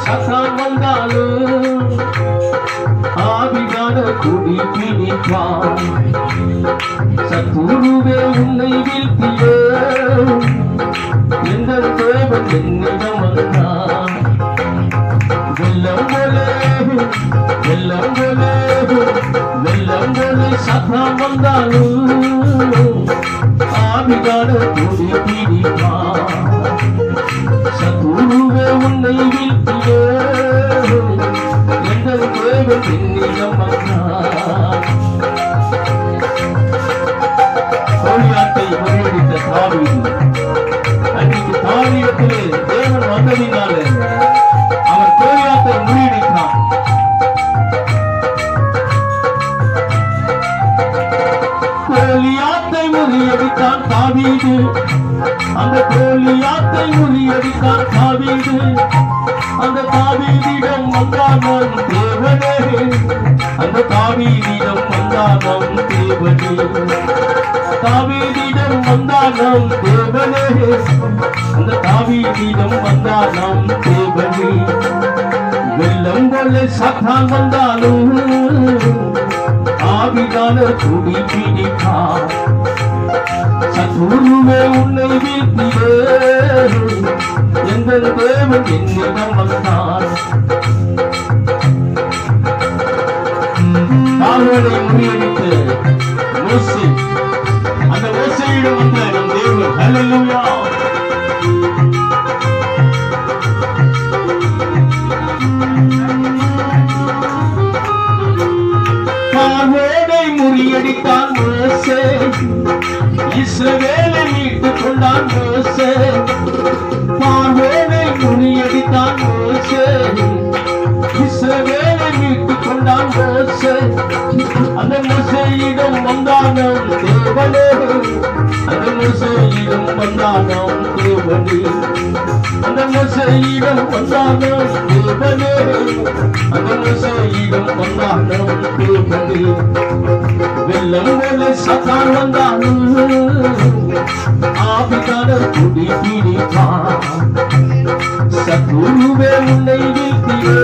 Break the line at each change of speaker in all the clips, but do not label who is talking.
சத்தான் வந்தாலும் ஆவியான குடி பிடிப்பான். சத்துருவே உன்னை வீழ்த்தியே எந்த தேவன் என்னிடம் வந்தான். வெள்ளம் போலே வெள்ளம் போலே வெள்ளம் போலே சத்தான் வந்தாலும் ஆவியான குடி பிடிப்பான். சத்துருவே உன்னை வீழ்த்தியே எங்கள் தேவன் என்னிடம் வந்தான். கோலியாத்தை முறியடித்த தாவீது அன்றைக்கு தாவீதிலே தேவன் வந்ததினால அவர் கோலியாத்தை முறியடித்தான். கோலியாத்தை முறியடித்தான் தாவீது. அந்த கோலியாத்தை முறியடித்தான் தாவீது. அந்த தாவீதிடம் வந்தானம் தேவனே. அந்த தாவீதிடம் வந்தானம் தேவனே. தாவீதிடம் வந்தானம் தேவனே. அந்த தாவீதிடம் வந்தானம் தேவனே. வெள்ளம் போல சத்தான் வந்தாலும் ஆவியான குடி பிடிப்பான். சத்துருவே உன்னை வீழ்த்தியே எங்கள் தேவன் என்னிடம் வந்தான். பார்வோனை முறியடித்து மோசே அந்த மோசேயிடம் வந்த நம் தேவன் ஹல்லேலூயா. பார்வோனை முறியடித்தான் மோசே. இஸ்ரவேலை மீட்டுக் கொண்டான் மோசே. பார்வோனை முறியடித்தான் மோசே. இஸ்ரவேலை மீட்டுக் கொண்டான் மோசே. அந்த மோசேயிடம் வந்தானம் தேவனே. அந்த மோசேயிடம் வந்தானம் தேவனே. அந்த மோசேயிடம் வந்தானம் தேவனே. அந்த மோசேயிடம் வந்தானம் தேவனே. வெள்ளம் போல சத்தான் வந்தாலும் ஆவியான குடி பிடிப்பான். சத்துருவே உன்னை வீழ்த்தியே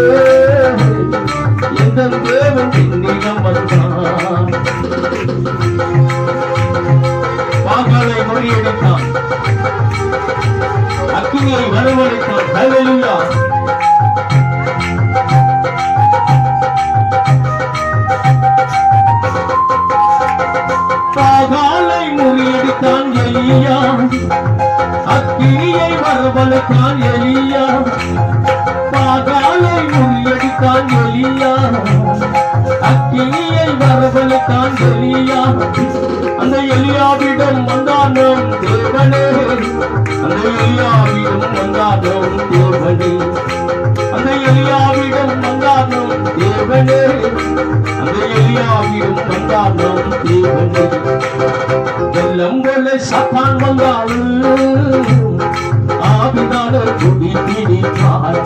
எந்த தேவன் என்னிடம் வந்தான். பாகாலை முறியடித்தான். அக்கினியை வரவழைத்தான். ஹல்லேலூயா. பாகாலை முறியடித்தான் எலியா. அக்கினியை வரவழைத்தான் எலியா. பாகாலை முறியடித்தான் எலியா. அக்கினியை வரவழைத்தான் எலியா. அந்த எலியாவிடம் வந்தானம் தேவனே. அந்த எலியாவிடம் வந்தானம் தேவனே. அந்த எலியாவிடம் வந்தானம் தேவனே. அந்த எலியாவிடம் வந்தானம் தேவனே. வெள்ளம் போல சத்தான் வந்தாலும் ஆவியான குடி பிடிப்பான்.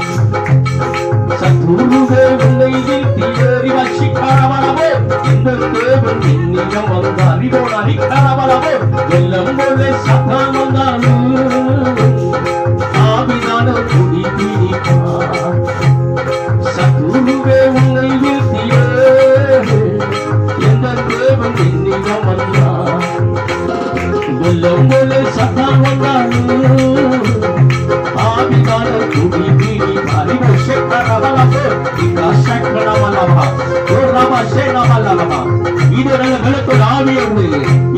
சத்துருவே உன்னை வீழ்த்தியே ரட்சிக்காரவளவோ இந்த தேவன் என்னிடம் வந்தார். இதோட அறிக்காரவளவோ வெள்ளம் போல சத்தான் வந்தாலும் ஆவியான குடி பிடிப்பான். சத்துருவே உன்னை வீழ்த்தியே எந்த தேவன் என்னிடம் வந்தார். வெள்ளம் போல சத்தான் வந்தாலும் ஆவியான குடி பிடிப்பான்.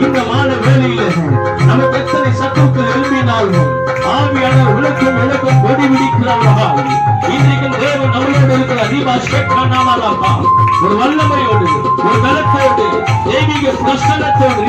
இந்த மாத வேளையில நமக்கு எத்தனை சத்துக்கள் எழுப்பினாலும் ஆவியான உலகம் எனக்கும் கொடி விடிக்கிறவர்களா இன்றைக்கு தேவன் நம்மளோடு இருக்கிற ஒரு வல்லமையோடு ஒரு பலத்தோடு தெய்வீக பிரசன்னத்தோடு